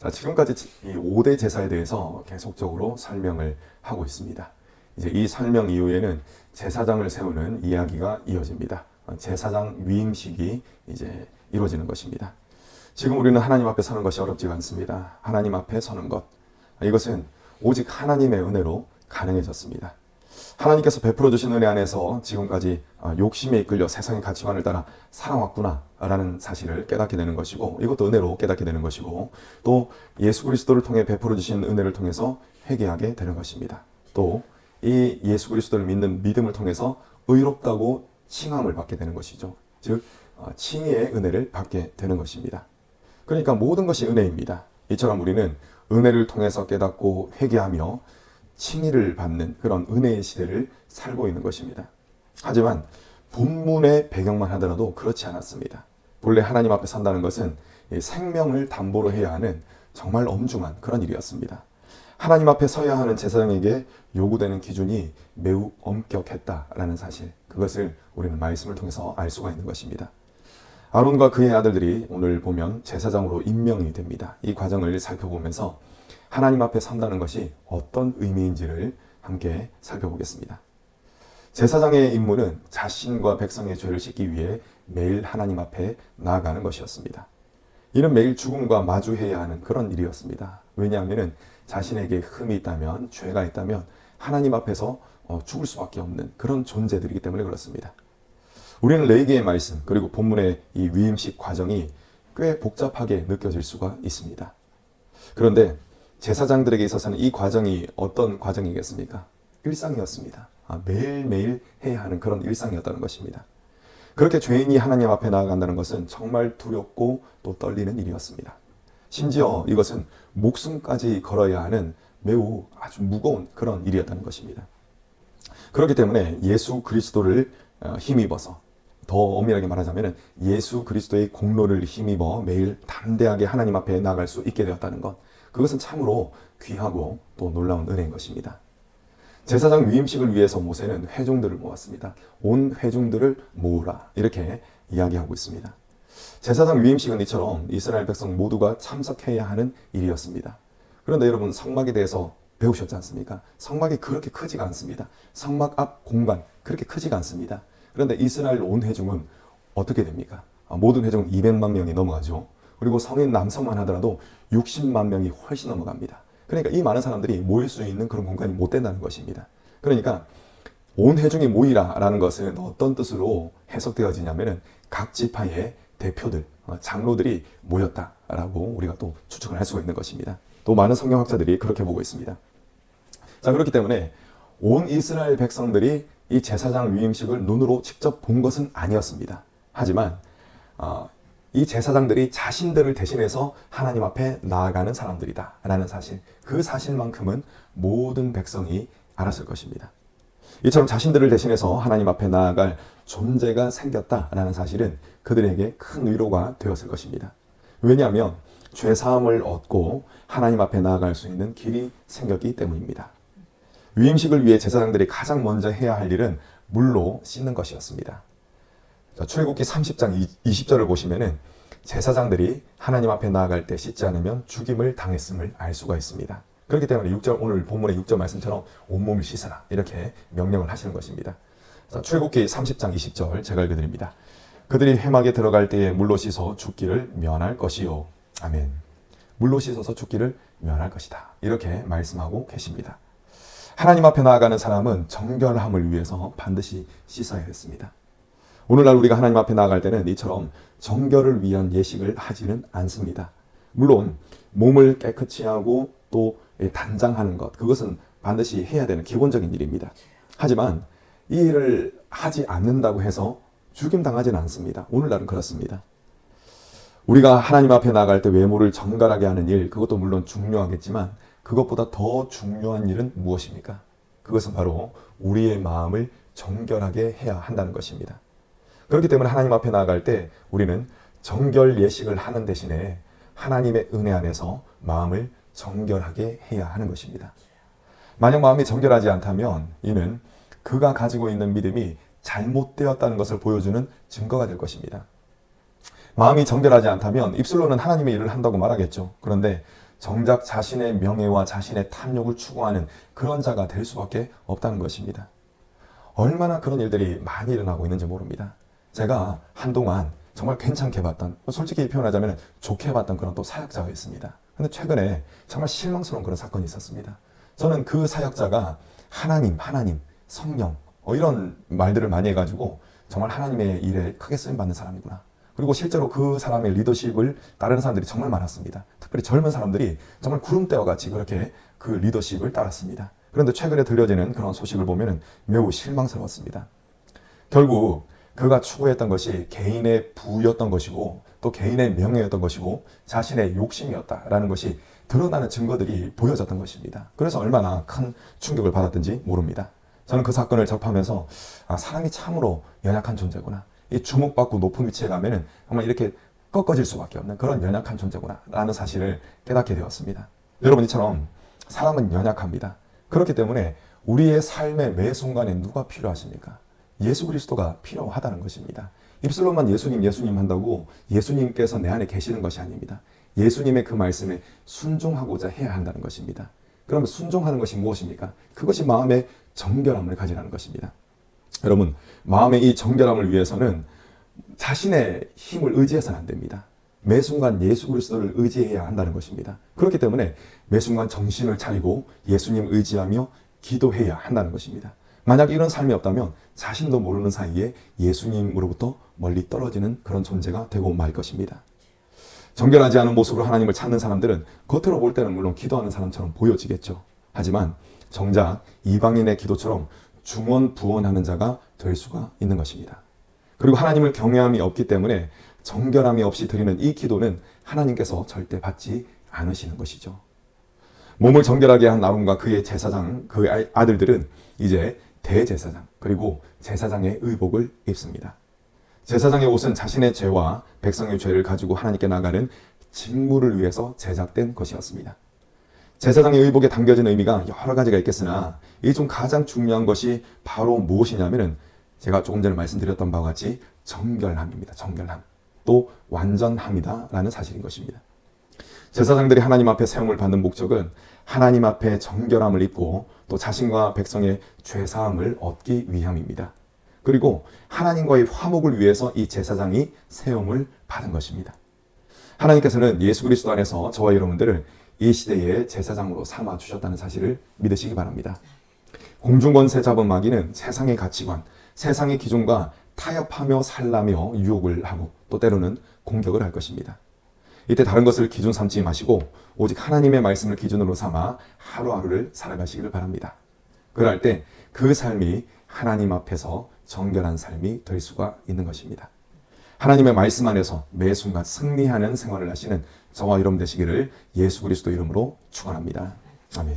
자, 지금까지 이 5대 제사에 대해서 계속적으로 설명을 하고 있습니다. 이제 이 설명 이후에는 제사장을 세우는 이야기가 이어집니다. 제사장 위임식이 이제 이루어지는 것입니다. 지금 우리는 하나님 앞에 서는 것이 어렵지가 않습니다. 하나님 앞에 서는 것, 이것은 오직 하나님의 은혜로 가능해졌습니다. 하나님께서 베풀어 주신 은혜 안에서 지금까지 욕심에 이끌려 세상의 가치관을 따라 살아왔구나 라는 사실을 깨닫게 되는 것이고, 이것도 은혜로 깨닫게 되는 것이고, 또 예수 그리스도를 통해 베풀어 주신 은혜를 통해서 회개하게 되는 것입니다. 또 이 예수 그리스도를 믿는 믿음을 통해서 의롭다고 칭함을 받게 되는 것이죠. 즉 칭의의 은혜를 받게 되는 것입니다. 그러니까 모든 것이 은혜입니다. 이처럼 우리는 은혜를 통해서 깨닫고 회개하며 칭의를 받는 그런 은혜의 시대를 살고 있는 것입니다. 하지만 본문의 배경만 하더라도 그렇지 않았습니다. 본래 하나님 앞에 산다는 것은 생명을 담보로 해야 하는 정말 엄중한 그런 일이었습니다. 하나님 앞에 서야 하는 제사장에게 요구되는 기준이 매우 엄격했다라는 사실, 그것을 우리는 말씀을 통해서 알 수가 있는 것입니다. 아론과 그의 아들들이 오늘 보면 제사장으로 임명이 됩니다. 이 과정을 살펴보면서 하나님 앞에 선다는 것이 어떤 의미인지를 함께 살펴보겠습니다. 제사장의 임무는 자신과 백성의 죄를 씻기 위해 매일 하나님 앞에 나아가는 것이었습니다. 이는 매일 죽음과 마주해야 하는 그런 일이었습니다. 왜냐하면 자신에게 흠이 있다면, 죄가 있다면 하나님 앞에서 죽을 수밖에 없는 그런 존재들이기 때문에 그렇습니다. 우리는 레위기의 말씀, 그리고 본문의 이 위임식 과정이 꽤 복잡하게 느껴질 수가 있습니다. 그런데 제사장들에게 있어서는 이 과정이 어떤 과정이겠습니까? 일상이었습니다. 매일매일 해야 하는 그런 일상이었다는 것입니다. 그렇게 죄인이 하나님 앞에 나아간다는 것은 정말 두렵고 또 떨리는 일이었습니다. 심지어 이것은 목숨까지 걸어야 하는 매우 아주 무거운 그런 일이었다는 것입니다. 그렇기 때문에 예수 그리스도를 힘입어서, 더 엄밀하게 말하자면 예수 그리스도의 공로를 힘입어 매일 담대하게 하나님 앞에 나아갈 수 있게 되었다는 것, 그것은 참으로 귀하고 또 놀라운 은혜인 것입니다. 제사장 위임식을 위해서 모세는 회중들을 모았습니다. 온 회중들을 모으라, 이렇게 이야기하고 있습니다. 제사장 위임식은 이처럼 이스라엘 백성 모두가 참석해야 하는 일이었습니다. 그런데 여러분, 성막에 대해서 배우셨지 않습니까? 성막이 그렇게 크지가 않습니다. 성막 앞 공간 그렇게 크지가 않습니다. 그런데 이스라엘 온 회중은 어떻게 됩니까? 모든 회중은 200만 명이 넘어가죠. 그리고 성인 남성만 하더라도 60만 명이 훨씬 넘어갑니다. 그러니까 이 많은 사람들이 모일 수 있는 그런 공간이 못 된다는 것입니다. 그러니까 온 회중이 모이라라는 것은 어떤 뜻으로 해석되어지냐면은 각 지파의 대표들, 장로들이 모였다라고 우리가 또 추측을 할 수가 있는 것입니다. 또 많은 성경학자들이 그렇게 보고 있습니다. 자, 그렇기 때문에 온 이스라엘 백성들이 이 제사장 위임식을 눈으로 직접 본 것은 아니었습니다. 하지만 이 제사장들이 자신들을 대신해서 하나님 앞에 나아가는 사람들이다라는 사실, 그 사실만큼은 모든 백성이 알았을 것입니다. 이처럼 자신들을 대신해서 하나님 앞에 나아갈 존재가 생겼다라는 사실은 그들에게 큰 위로가 되었을 것입니다. 왜냐하면 죄사함을 얻고 하나님 앞에 나아갈 수 있는 길이 생겼기 때문입니다. 위임식을 위해 제사장들이 가장 먼저 해야 할 일은 물로 씻는 것이었습니다. 출애굽기 30장 20절을 보시면은 제사장들이 하나님 앞에 나아갈 때 씻지 않으면 죽임을 당했음을 알 수가 있습니다. 그렇기 때문에 6절, 오늘 본문의 6절 말씀처럼 온몸을 씻으라, 이렇게 명령을 하시는 것입니다. 출애굽기 30장 20절 제가 읽어드립니다. 그들이 회막에 들어갈 때에 물로 씻어 죽기를 면할 것이요. 아멘. 물로 씻어서 죽기를 면할 것이다, 이렇게 말씀하고 계십니다. 하나님 앞에 나아가는 사람은 정결함을 위해서 반드시 씻어야 했습니다. 오늘날 우리가 하나님 앞에 나아갈 때는 이처럼 정결을 위한 예식을 하지는 않습니다. 물론 몸을 깨끗이 하고 또 단장하는 것, 그것은 반드시 해야 되는 기본적인 일입니다. 하지만 이 일을 하지 않는다고 해서 죽임당하지는 않습니다. 오늘날은 그렇습니다. 우리가 하나님 앞에 나아갈 때 외모를 정갈하게 하는 일, 그것도 물론 중요하겠지만 그것보다 더 중요한 일은 무엇입니까? 그것은 바로 우리의 마음을 정결하게 해야 한다는 것입니다. 그렇기 때문에 하나님 앞에 나아갈 때 우리는 정결 예식을 하는 대신에 하나님의 은혜 안에서 마음을 정결하게 해야 하는 것입니다. 만약 마음이 정결하지 않다면 이는 그가 가지고 있는 믿음이 잘못되었다는 것을 보여주는 증거가 될 것입니다. 마음이 정결하지 않다면 입술로는 하나님의 일을 한다고 말하겠죠. 그런데 정작 자신의 명예와 자신의 탐욕을 추구하는 그런 자가 될 수밖에 없다는 것입니다. 얼마나 그런 일들이 많이 일어나고 있는지 모릅니다. 제가 한동안 정말 괜찮게 봤던, 솔직히 표현하자면 좋게 봤던 그런 또 사역자가 있습니다. 근데 최근에 정말 실망스러운 그런 사건이 있었습니다. 저는 그 사역자가 하나님, 성령 이런 말들을 많이 해가지고 정말 하나님의 일에 크게 쓰임받는 사람이구나. 그리고 실제로 그 사람의 리더십을 따르는 사람들이 정말 많았습니다. 특별히 젊은 사람들이 정말 구름대와 같이 그렇게 그 리더십을 따랐습니다. 그런데 최근에 들려지는 그런 소식을 보면 매우 실망스러웠습니다. 결국 그가 추구했던 것이 개인의 부였던 것이고 또 개인의 명예였던 것이고 자신의 욕심이었다라는 것이 드러나는 증거들이 보여졌던 것입니다. 그래서 얼마나 큰 충격을 받았든지 모릅니다. 저는 그 사건을 접하면서 사람이 참으로 연약한 존재구나. 이 주목받고 높은 위치에 가면은 정말 이렇게 꺾어질 수밖에 없는 그런 연약한 존재구나 라는 사실을 깨닫게 되었습니다. 여러분, 이처럼 사람은 연약합니다. 그렇기 때문에 우리의 삶의 매 순간에 누가 필요하십니까? 예수 그리스도가 필요하다는 것입니다. 입술로만 예수님 한다고 예수님께서 내 안에 계시는 것이 아닙니다. 예수님의 그 말씀에 순종하고자 해야 한다는 것입니다. 그러면 순종하는 것이 무엇입니까? 그것이 마음의 정결함을 가지라는 것입니다. 여러분, 마음의 이 정결함을 위해서는 자신의 힘을 의지해서는 안 됩니다. 매 순간 예수 그리스도를 의지해야 한다는 것입니다. 그렇기 때문에 매 순간 정신을 차리고 예수님 의지하며 기도해야 한다는 것입니다. 만약 이런 삶이 없다면 자신도 모르는 사이에 예수님으로부터 멀리 떨어지는 그런 존재가 되고 말 것입니다. 정결하지 않은 모습으로 하나님을 찾는 사람들은 겉으로 볼 때는 물론 기도하는 사람처럼 보여지겠죠. 하지만 정작 이방인의 기도처럼 중언부언하는 자가 될 수가 있는 것입니다. 그리고 하나님을 경외함이 없기 때문에 정결함이 없이 드리는 이 기도는 하나님께서 절대 받지 않으시는 것이죠. 몸을 정결하게 한 아론과 그의 제사장, 그 아들들은 이제 대제사장 그리고 제사장의 의복을 입습니다. 제사장의 옷은 자신의 죄와 백성의 죄를 가지고 하나님께 나가는 직무를 위해서 제작된 것이었습니다. 제사장의 의복에 담겨진 의미가 여러 가지가 있겠으나 이 중 가장 중요한 것이 바로 무엇이냐면은 제가 조금 전에 말씀드렸던 바와 같이 정결함입니다. 정결함. 또 완전함이다 라는 사실인 것입니다. 제사장들이 하나님 앞에 세움을 받는 목적은 하나님 앞에 정결함을 입고 또 자신과 백성의 죄사함을 얻기 위함입니다. 그리고 하나님과의 화목을 위해서 이 제사장이 세움을 받은 것입니다. 하나님께서는 예수 그리스도 안에서 저와 여러분들을 이 시대의 제사장으로 삼아 주셨다는 사실을 믿으시기 바랍니다. 공중권세 잡은 마귀는 세상의 가치관, 세상의 기준과 타협하며 살라며 유혹을 하고 또 때로는 공격을 할 것입니다. 이때 다른 것을 기준 삼지 마시고 오직 하나님의 말씀을 기준으로 삼아 하루하루를 살아가시기를 바랍니다. 그럴 때 그 삶이 하나님 앞에서 정결한 삶이 될 수가 있는 것입니다. 하나님의 말씀 안에서 매 순간 승리하는 생활을 하시는 저와 여러분 되시기를 예수 그리스도 이름으로 축원합니다. 아멘.